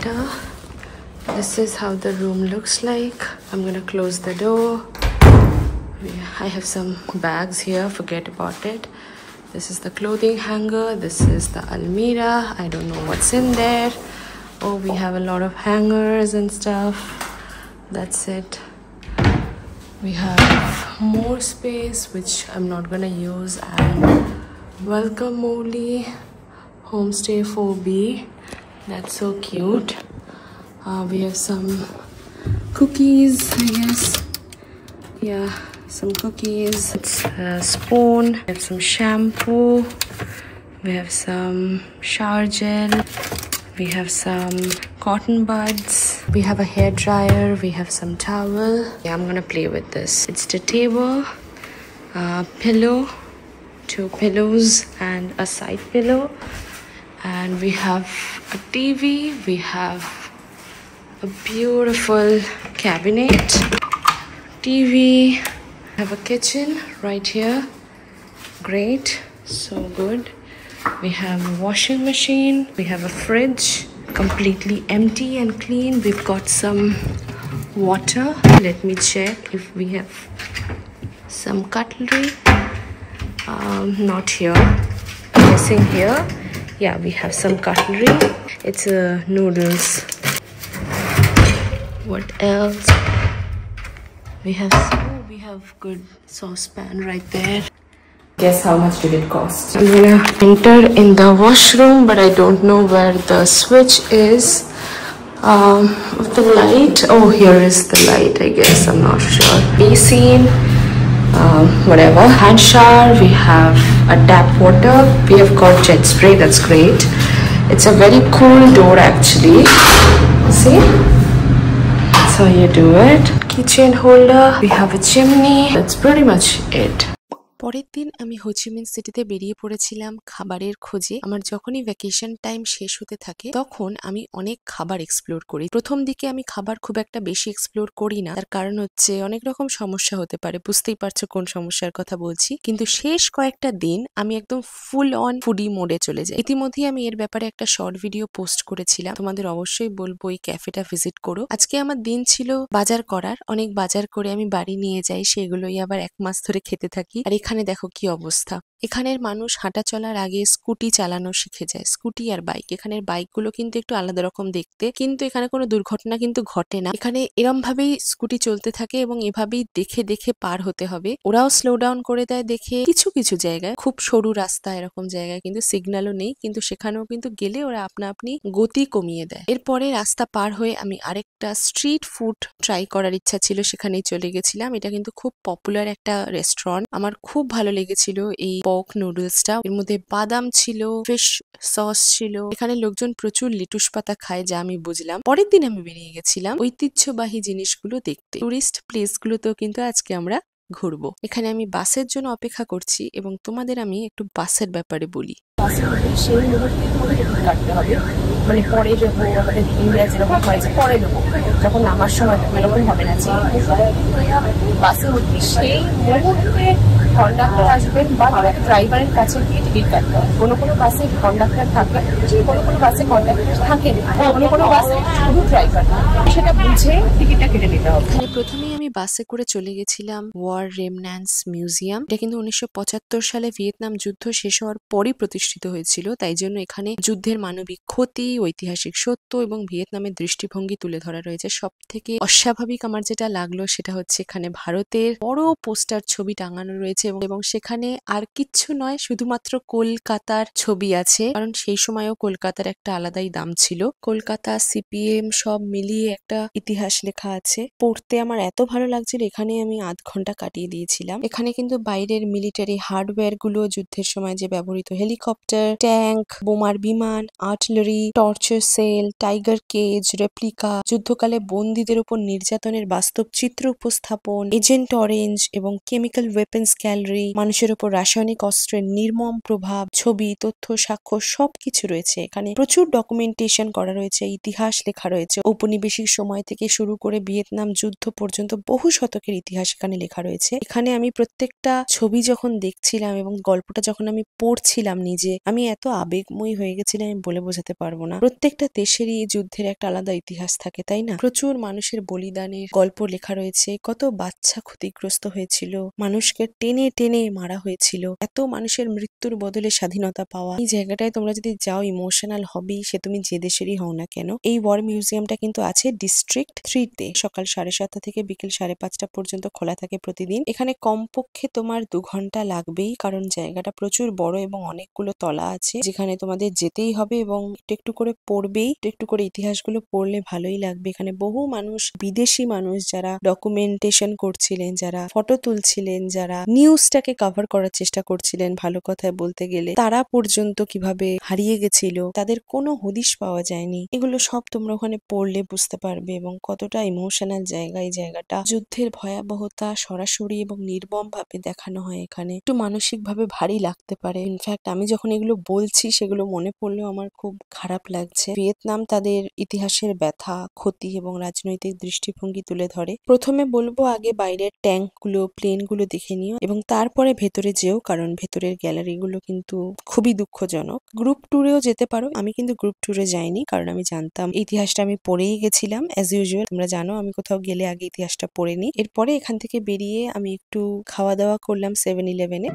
enter. This is how the room looks like. I'm gonna close the door. I have some bags here, forget about it. This is the clothing hanger. This is the almirah. I don't know what's in there. Oh, we have a lot of hangers and stuff. That's it. We have more space, which I'm not gonna use. And welcome Molly, homestay 4B. That's so cute. We have some cookies, I guess. Yeah, some cookies. It's a spoon. We have some shampoo. We have some shower gel. We have some cotton buds. We have a hair dryer. We have some towel. Yeah, I'm gonna play with this. It's the table, pillow, 2 pillows and a side pillow. And we have a TV. We have a beautiful cabinet. TV. We have a kitchen right here. Great. So good. We have a washing machine. We have a fridge, completely empty and clean. We've got some water. Let me check if we have some cutlery. Not here. I'm guessing here. Yeah, we have some cutlery. It's noodles. What else? We have good saucepan right there. Guess how much did it cost? I'm gonna enter in the washroom, but I don't know where the switch is of the light. Oh, here is the light, I guess. I'm not sure. Basin, whatever. Hand shower. We have a tap water. We have got jet spray. That's great. It's a very cool door, actually. See? That's how you do it. Keychain holder. We have a chimney. That's pretty much it. পরের দিন আমি Ho Chi Minh সিটিতে বেরিয়ে পড়েছিলাম খাবারের খোঁজে। আমার যখনই ভ্যাকেশন টাইম শেষ হতে থাকে তখন আমি অনেক খাবার এক্সপ্লোর করি। প্রথম দিকে আমি খাবার খুব একটা বেশি এক্সপ্লোর করি না, তার কারণ হচ্ছে অনেক রকম সমস্যা হতে পারে, বুঝতেই পারছো কোন সমস্যার কথা বলছি। কিন্তু শেষ কয়েকটা দিন আমি একদম ফুল অন ফুডি মোডে চলে যাই। ইতিমধ্যেই আমি এর ব্যাপারে একটা শর্ট ভিডিও পোস্ট করেছিলাম, তোমাদের অবশ্যই বলবো এই ক্যাফেটা ভিজিট করো। আজকে আমার দিন ছিল বাজার করার, অনেক বাজার করে আমি বাড়ি নিয়ে যাই, সেগুলোই আবার 1 মাস ধরে খেতে থাকি। আর এখানে দেখো কি অবস্থা। এখানের মানুষ হাঁটা চলার আগে স্কুটি চালানো শিখে যায়, স্কুটি আর বাইক। এখানের বাইকগুলো কিন্তু একটু আলাদা রকম দেখতে, কিন্তু এখানে কোনো দুর্ঘটনা কিন্তু ঘটে না। এখানে এরম ভাবেই স্কুটি চলতে থাকে এবং এভাবেই দেখে দেখে পার হতে হবে। ওরাও স্লো ডাউন করে দেয় দেখে। কিছু কিছু জায়গায় খুব সরু রাস্তা, এরকম জায়গায় কিন্তু সিগন্যালও নেই, কিন্তু সেখানেও কিন্তু গেলে ওরা আপনা আপনি গতি কমিয়ে দেয়। এরপরে রাস্তা পার হয়ে আমি আরেকটা স্ট্রিট ফুড ট্রাই করার ইচ্ছা ছিল, সেখানেই চলে গেছিলাম। এটা কিন্তু খুব পপুলার একটা রেস্টুরেন্ট। আমার খুব ভালো লেগেছিল এই পক নুডলসটা। এর মধ্যে বাদাম ছিল, ফিশ সস ছিল। এখানে লোকজন প্রচুর লিটুস পাতা খায়, যা আমি বুঝলাম। পরের দিন আমি বেরিয়ে গেছিলাম ঐতিহ্যবাহী জিনিসগুলো দেখতে। টুরিস্ট প্লেস গুলোতেও কিন্তু আজকে আমরা ঘুরবো। এখানে আমি বাসের জন্য অপেক্ষা করছি এবং তোমাদের আমি একটু বাসের ব্যাপারে বলি। সেই মুহূর্তে তোমাকে টিকিট কাটতে হবে, মানে পরে যাবো, আমাদের ইন্ডিয়া যেরকম হয়েছে পরে দেবো, যখন নামার সময় এরকম হবে না। বাসে উঠবি সেই মুহূর্তে কন্ডাক্টর আসবেন বা ড্রাইভারের কাছে গিয়ে টিকিট কাটতে হবে। কোনো কোনো বাসে কন্ডাক্টর থাকে, কোনো কোনো বাসে কন্ডাক্টর থাকে না, কোনো কোনো বাসে শুধু ড্রাইভার, সেটা বুঝে টিকিটটা কেটে নিতে হবে। প্রথমেই আমি বাসে করে চলে গেছিলাম ওয়ার রেমন্যান্টস মিউজিয়াম। এটা কিন্তু 1975 সালে ভিয়েতনাম যুদ্ধ শেষ হওয়ার পরই প্রতিষ্ঠিত হয়েছিল, তাই জন্য এখানে যুদ্ধের মানবিক ক্ষতি, ঐতিহাসিক সত্য এবং ভিয়েতনামের দৃষ্টিভঙ্গি তুলে ধরা রয়েছে। সব থেকে অস্বাভাবিক আমার যেটা লাগলো সেটা হচ্ছে এখানে ভারতের বড় পোস্টার ছবি টাঙানো রয়েছে এবং সেখানে আর কিচ্ছু নয়, শুধুমাত্র কলকাতার ছবি আছে, কারণ সেই সময়ও কলকাতার একটা আলাদাই দাম ছিল। কলকাতা, সিপিএম সব মিলিয়ে একটা ইতিহাস লেখা আছে। পড়তে আমার এত ভালো লাগছিল, এখানে আমি আধ ঘন্টা কাটিয়ে দিয়েছিলাম। এখানে কিন্তু বাইরের মিলিটারি হার্ডওয়্যার গুলো, যুদ্ধের সময় যে ব্যবহৃত হেলিকপ্টার, ট্যাঙ্ক, বোমার বিমান, artillery, torture cell, tiger cage, replica, যুদ্ধকালে বন্দীদের উপর নির্যাতনের বাস্তব চিত্র উপস্থাপন, এজেন্ট অরেঞ্জ এবং কেমিক্যাল ওয়েপন্স গ্যালারি, মানুষের উপর রাসায়নিক অস্ত্রের নির্মম প্রভাব, ছবি, তথ্য, সাক্ষ্য সবকিছু রয়েছে। এখানে প্রচুর ডকুমেন্টেশন করা রয়েছে, ইতিহাস লেখা রয়েছে। ঔপনিবেশিক সময় থেকে শুরু করে ভিয়েতনাম যুদ্ধ পর্যন্ত বহু শতকের ইতিহাস এখানে লেখা রয়েছে। এখানে আমি প্রত্যেকটা ছবি যখন দেখছিলাম এবং গল্পটা যখন আমি পড়ছিলাম নিজে, আমি এত আবেগময়ী হয়ে গেছিলাম, আমি বলে বোঝাতে পারবো না। প্রত্যেকটা দেশেরই যুদ্ধের একটা আলাদা ইতিহাস থাকে, তাই না? প্রচুর মানুষের বলিদানের গল্প লেখা রয়েছে, কত বাচ্চা ক্ষতিগ্রস্ত হয়েছিল, মানুষকে টেনে টেনে মারা হয়েছিল, এত মানুষের মৃত্যুর বদলে স্বাধীনতা পাওয়া। এই জায়গাটায় তোমরা যদি যাও ইমোশনাল হবেই, সে তুমি যে দেশেরই হও না কেন। এই ওয়ার মিউজিয়ামটা কিন্তু আছে ডিস্ট্রিক্ট 3-তে। সকাল 7:30 থেকে বিকেল 5:30 পর্যন্ত খোলা থাকে প্রতিদিন। এখানে কমপক্ষে তোমার 2 ঘন্টা লাগবেই, কারণ জায়গাটা প্রচুর বড় এবং অনেকগুলো তলা আছে যেখানে তোমাদের যেতেই হবে এবং একটু একটু করে পড়বেই। একটু একটু করে ইতিহাসগুলো পড়লে ভালোই লাগবে। এখানে বহু মানুষ, বিদেশি মানুষ যারা ডকুমেন্টেশন করছিলেন, যারা ফটো তুলছিলেন, যারা নিউজটাকে কভার করার চেষ্টা করছিলেন, ভালো কথায় বলতে গেলে তারা পর্যন্ত কিভাবে হারিয়ে গেছিল, তাদের কোনো হদিশ পাওয়া যায়নি। এগুলো সব তোমরা ওখানে পড়লে বুঝতে পারবে এবং কতটা ইমোশনাল জায়গা এই জায়গাটা। যুদ্ধের ভয়াবহতা সরাসরি এবং নির্মম ভাবে দেখানো হয় এখানে। একটু মানসিক ভাবে ভারী লাগতে পারে। ইনফ্যাক্ট আমি যখন এগুলো বলছি সেগুলো মনে পড়লেও আমার খুব খারাপ লাগছে। ভিয়েতনাম তাদের ইতিহাসের ব্যথা, ক্ষতি এবং রাজনৈতিক দৃষ্টিভঙ্গি তুলে ধরে। প্রথমে বলবো আগে বাইরের ট্যাঙ্কগুলো, প্লেনগুলো দেখে নিও এবং তারপরে ভেতরে যেও, কারণ ভেতরের গ্যালারিগুলো কিন্তু খুবই দুঃখজনক। গ্রুপ ট্যুরেও যেতে পারো। আমি কিন্তু গ্রুপ ট্যুরে যাইনি, কারণ আমি জানতাম ইতিহাসটা আমি পড়েই গেছিলাম। অ্যাজ ইউজুয়াল তোমরা জানো আমি কোথাও গেলে আগে ইতিহাসটা পড়ে নিই। এরপরে এখান থেকে বেরিয়ে আমি একটু খাওয়া দাওয়া করলাম 7-Eleven-এ।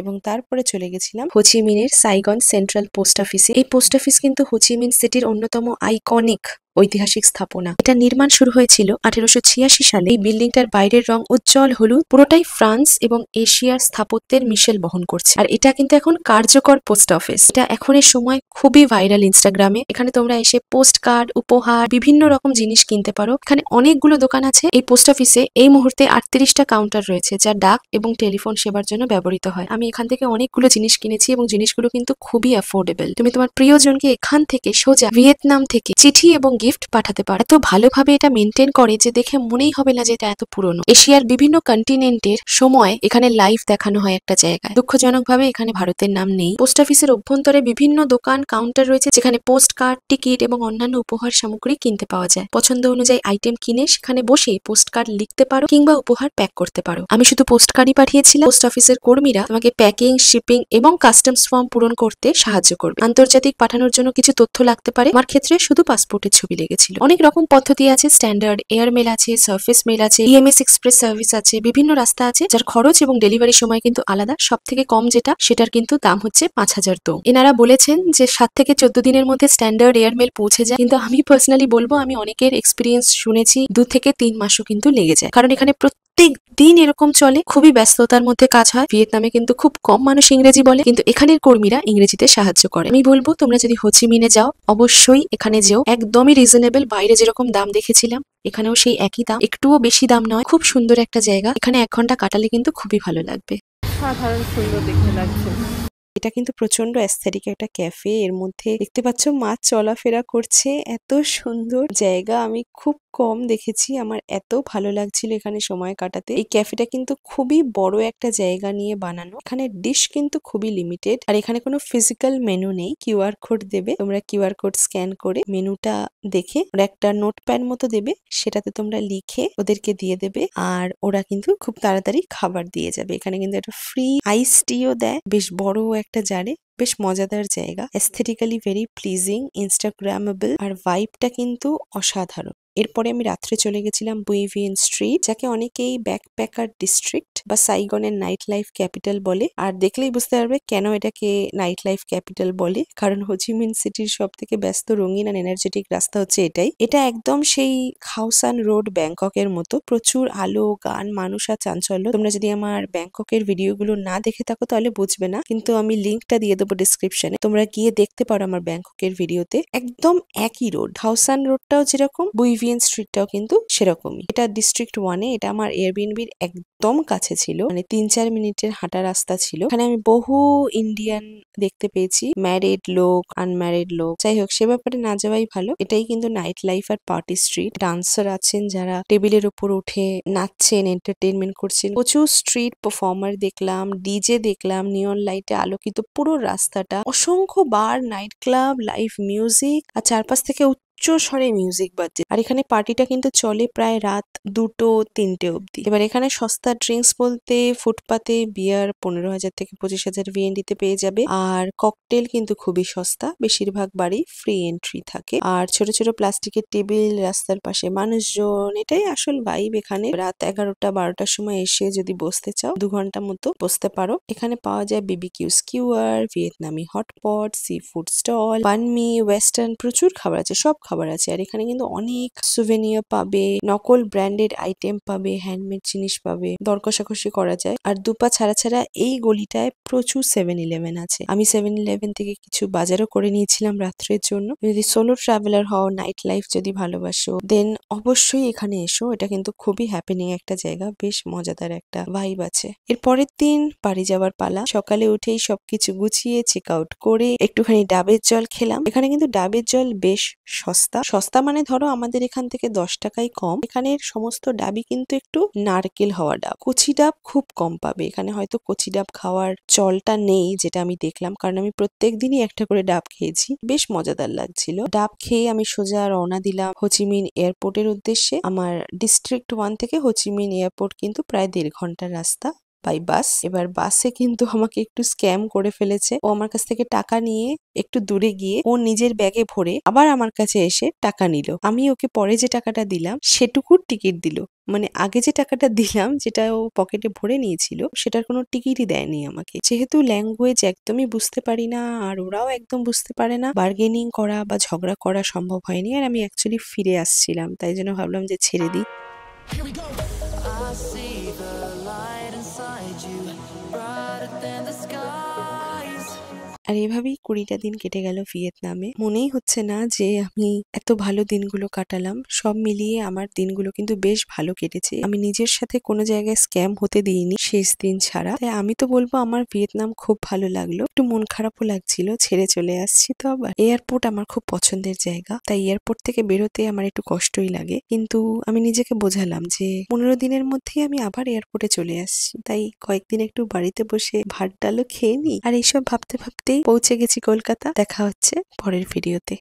এবং তারপরে চলে গেছিলাম হোচিমিনের সাইগন সেন্ট্রাল পোস্ট অফিসে। এই পোস্ট অফিস কিন্তু হোচিমিন সিটির অন্যতম আইকনিক ঐতিহাসিক স্থাপনা। এটা নির্মাণ শুরু হয়েছিল 1886 সালে। এই বিল্ডিংটার বাইরের রং উজ্জ্বল হলুদ, পুরোটাই ফ্রান্স এবং এশিয়ার স্থাপত্যের মিশেল বহন করছে। আর এটা কিন্তু এখন কার্যকর পোস্ট অফিস। এটা এখনের সময় খুবই ভাইরাল ইনস্টাগ্রামে। এখানে তোমরা এসে পোস্ট কার্ড, উপহার, বিভিন্ন রকম জিনিস কিনতে পারো। এখানে অনেকগুলো দোকান আছে। এই পোস্ট অফিসে এই মুহূর্তে 38টা কাউন্টার রয়েছে, যা ডাক এবং টেলিফোন সেবার জন্য ব্যবহৃত হয়। আমি এখান থেকে অনেকগুলো জিনিস কিনেছি এবং জিনিসগুলো কিন্তু খুবই অ্যাফোর্ডেবল। তুমি তোমার প্রিয়জনকে এখান থেকে সোজা ভিয়েতনাম থেকে চিঠি এবং গিফট পাঠাতে পারো। এত ভালোভাবে এটা মেনটেন করে যে দেখে মনেই হবে না যে এটা এত পুরনো। এশিয়ার বিভিন্ন কন্টিনেন্টের সময় এখানে লাইভ দেখানো হয় একটা জায়গায়। দুঃখজনকভাবে এখানে ভারতের নাম নেই। পোস্ট অফিসের অভ্যন্তরে বিভিন্ন দোকান, কাউন্টার রয়েছে, যেখানে পোস্ট কার্ড, টিকিট এবং অন্যান্য উপহার সামগ্রী কিনতে পাওয়া যায়। পছন্দ অনুযায়ী আইটেম কিনে সেখানে বসেই পোস্ট কার্ড লিখতে পারো কিংবা উপহার প্যাক করতে পারো। আমি শুধু পোস্ট কার্ডই পাঠিয়েছিলাম। পোস্ট অফিসের কর্মীরা তোমাকে প্যাকিং, শিপিং এবং কাস্টমস ফর্ম পূরণ করতে সাহায্য করবে। আন্তর্জাতিক পাঠানোর জন্য কিছু তথ্য লাগতে পারে। আমার ক্ষেত্রে শুধু পাসপোর্টের ছবি লেগেছিল। অনেক রকম পদ্ধতি আছে। স্ট্যান্ডার্ড এয়ার মেল আছে, সার্ফেস মেল আছে, ইএমএস এক্সপ্রেস সার্ভিস আছে, বিভিন্ন রাস্তা আছে, যার খরচ এবং ডেলিভারি সময় কিন্তু আলাদা। সব থেকে কম যেটা, সেটার কিন্তু দাম হচ্ছে 5000 দোং। এনারা বলেছেন যে 7 থেকে 14 দিনের মধ্যে স্ট্যান্ডার্ড এয়ার মেল পৌঁছে যায়, কিন্তু আমি পার্সোনালি বলবো, আমি অনেকের এক্সপিরিয়েন্স শুনেছি 2 থেকে 3 মাসও কিন্তু লেগে যায়। কারণ এখানে প্রত্যেক দিন এরকম চলে, খুবই ব্যস্ততার মধ্যে কাজ হয়। ভিয়েতনামে কিন্তু খুব কম মানুষ ইংরেজি বলে, কিন্তু এখানের কর্মীরা ইংরেজিতে সাহায্য করে। আমি বলবো তোমরা যদি হোচিমিনে যাও অবশ্যই এখানে যেও। একদমই রিজনেবল। বাইরে যেরকম দাম দেখেছিলাম এখানেও সেই একই দাম, একটুও বেশি দাম নয়। খুব সুন্দর একটা জায়গা। এখানে 1 ঘন্টা কাটালে কিন্তু খুবই ভালো লাগবে। সাধারণ সুন্দর দেখতে লাগছে। এটা কিন্তু প্রচন্ড অ্যাস্থেটিক একটা ক্যাফে। এর মধ্যে দেখতে পাচ্ছ মাছ চলাফেরা করছে। এত সুন্দর জায়গা আমি খুব কম দেখেছি। আমার এত ভালো লাগছিল এখানে সময় কাটাতে। এই ক্যাফেটা কিন্তু খুবই বড় একটা জায়গা নিয়ে বানানো। এখানে ডিশ কিন্তু খুবই লিমিটেড। আর এখানে কোনো ফিজিক্যাল মেনু নেই। কিউআর কোড দেবে, তোমরা কিউআর কোড স্ক্যান করে মেনুটা দেখে ওরা একটা নোটপ্যাড মতো দেবে, সেটাতে তোমরা লিখে ওদেরকে দিয়ে দেবে। আর ওরা কিন্তু খুব তাড়াতাড়ি খাবার দিয়ে যাবে। এখানে কিন্তু একটা ফ্রি আইস টিও দেয়, বেশ বড় একটা জারে। বেশ মজাদার জায়গা। এস্থেটিক্যালি ভেরি প্লিজিং, ইনস্টাগ্রামেবল, আর ভাইবটা কিন্তু অসাধারণ। এরপরে আমি রাত্রে চলে গেছিলাম বুইভিয়েন স্ট্রিট, যাকে অনেকেই ব্যাকপ্যাকার ডিস্ট্রিক্ট বা সাইগনের নাইট লাইফ ক্যাপিটাল বলে। আর দেখলেই বুঝতে পারবে কেন এটাকে নাইট লাইফ ক্যাপিটাল বলে, কারণ হোচিমিন সিটির সব থেকে ব্যস্ত, রঙিন আর এনার্জেটিক রাস্তা হচ্ছে এটাই। এটা একদম সেই খাওসান রোড ব্যাংককের মতো, প্রচুর আলো, গান, মানুষ আর চাঞ্চল্য। তোমরা যদি আমার ব্যাংককের ভিডিওগুলো না দেখে থাকো তাহলে বুঝবে না, কিন্তু আমি লিঙ্কটা দিয়ে দেবো ডিসক্রিপশনে, তোমরা গিয়ে দেখতে পারো আমার ব্যাংককের ভিডিওতে। একদম একই রোড, খাওসান রোডটাও যেরকম, বুইভিয়েন স্ট্রিটটাও কিন্তু সেরকমই। এটা ডিস্ট্রিক্ট 1-এ। এটা আমার এয়ারবিএনবির একদম কাছে ছিল, মানে 3-4 মিনিটের হাঁটা রাস্তা ছিল। এখানে আমি বহু ইন্ডিয়ান দেখতে পেয়েছি, ম্যারিড লোক, আনম্যারিড লোক। যাই হোক, সে ব্যাপারে না যাওয়াই ভালো। এটাই কিন্তু নাইট লাইফ আর পার্টি স্ট্রিট। ডান্সার আছেন যারা টেবিলের উপর উঠে নাচছেন, এন্টারটেনমেন্ট করছেন। প্রচুর স্ট্রিট পারফর্মার দেখলাম, ডিজে দেখলাম, নিয়ন লাইটে আলোকিত পুরো রাস্তাটা। অসংখ্য বার নাইট ক্লাব, লাইভ মিউজিক, আর চারপাশ থেকে উচ্চ স্বরে মিউজিক বাজছে। আর এখানে পার্টিটা কিন্তু চলে প্রায় রাত 2-3টে অব্দি। এবার এখানে সস্তা ড্রিঙ্কস বলতে ফুটপাতে বিয়ার 15,000 থেকে 25,000 ভিএনডিতে পেয়ে যাবে। আর ককটেল কিন্তু খুবই সস্তা, বেশিরভাগ বাড়ি ফ্রি এন্ট্রি থাকে। আর ছোট ছোট প্লাস্টিকের টেবিল, রাস্তার পাশে মানুষজন, এটাই আসল ভাইব এখানে। রাত 11টা-12টার সময় এসে যদি বসতে চাও 2 ঘন্টা মতো বসতে পারো। এখানে পাওয়া যায় বিবিকিউ স্কিউয়ার, ভিয়েতনামি hotpot, seafood stall, banh mi, western, প্রচুর খাবার আছে, সব খাবার আছে। আর এখানে কিন্তু অনেক সুভেনিয়ার পাবে, নকল ব্র্যান্ডেড আইটেম পাবে, হ্যান্ডমেড জিনিস পাবে, দর কষাকষি করা যায়। আর দুপা ছাড়া ছাড়া এই গলিটায় প্রচুর 7-Eleven আছে। আমি 7-Eleven থেকে কিছু বাজারও করে নিয়েছিলাম রাত্রের জন্য। যদি সোলো ট্রাভেলার হও, নাইট লাইফ যদি ভালোবাসো, দেন অবশ্যই এখানে এসো। এটা কিন্তু খুবই হ্যাপেনিং একটা জায়গা, বেশ মজাদার একটা ভাইব আছে। এর পরের দিন বাড়ি যাওয়ার পালা। সকালে উঠেই সবকিছু গুছিয়ে চেক আউট করে একটুখানি ডাবের জল খেলাম। এখানে কিন্তু ডাবের জল বেশ সস্তা। সস্তা মানে ধরো আমাদের এখান থেকে 10 টাকাই কম। এখানের সমস্ত ডাবই কিন্তু একটু নারকেল হওয়া ডাব। কচি ডাব খুব কম পাবে এখানে। হয়তো কচি ডাব খাওয়ার চলটা নেই, যেটা আমি দেখলাম, কারণ আমি প্রত্যেক দিনই একটা করে ডাব খেয়েছি। বেশ মজাদার লাগছিল। ডাব খেয়ে আমি সোজা রওনা দিলাম হোচিমিন এয়ারপোর্টের উদ্দেশ্যে। আমার ডিস্ট্রিক্ট 1 থেকে হোচিমিন এয়ারপোর্ট কিন্তু প্রায় 1.5 ঘন্টার রাস্তা। By bus. এবার বাসে কিন্তু আমাকে একটু স্ক্যাম করে ফেলেছে। ও আমার কাছ থেকে টাকা নিয়ে একটু দূরে গিয়ে ও নিজের ব্যাগে ভরে আবার আমার কাছে এসে টাকা নিল। আমি ওকে পরে যে টাকাটা দিলাম সেটুকুর টিকিট দিল। মানে আগে যে টাকাটা দিলাম, যেটা ও পকেটে ভরে নিয়েছিল, সেটার কোনো টিকিটই দেয়নি আমাকে। যেহেতু ল্যাঙ্গুয়েজ একদমই বুঝতে পারি না আর ওরাও একদম বুঝতে পারে না, বার্গেনিং করা বা ঝগড়া করা সম্ভব হয়নি। আর আমি অ্যাকচুয়ালি ফিরে আসছিলাম, তাই জন্য ভাবলাম যে ছেড়ে দিই। Here we go. I see the light inside you, brighter than the skies. আর এভাবেই 20টা দিন কেটে গেল ভিয়েতনামে। মনেই হচ্ছে না যে আমি এত ভালো দিনগুলো কাটালাম। সব মিলিয়ে আমার দিনগুলো কিন্তু বেশ ভালো কেটেছে। আমি নিজের সাথে কোনো জায়গায় স্ক্যাম হতে দিইনি শেষ দিন ছাড়া। তাই আমি তো বলবো আমার ভিয়েতনাম খুব ভালো লাগলো। একটু মন খারাপও লাগছিল, ছেড়ে চলে আসছি তো আবার। এয়ারপোর্ট আমার খুব পছন্দের জায়গা, তাই এয়ারপোর্ট থেকে বেরোতে আমার একটু কষ্টই লাগে। কিন্তু আমি নিজেকে বোঝালাম যে 15 দিনের মধ্যেই আমি আবার এয়ারপোর্টে চলে আসছি, তাই কয়েকদিন একটু বাড়িতে বসে ভাত ডালও খেয়ে নি। আর এইসব ভাবতে ভাবতেই পৌঁছে গেছি কলকাতা। দেখা হচ্ছে পরের ভিডিওতে।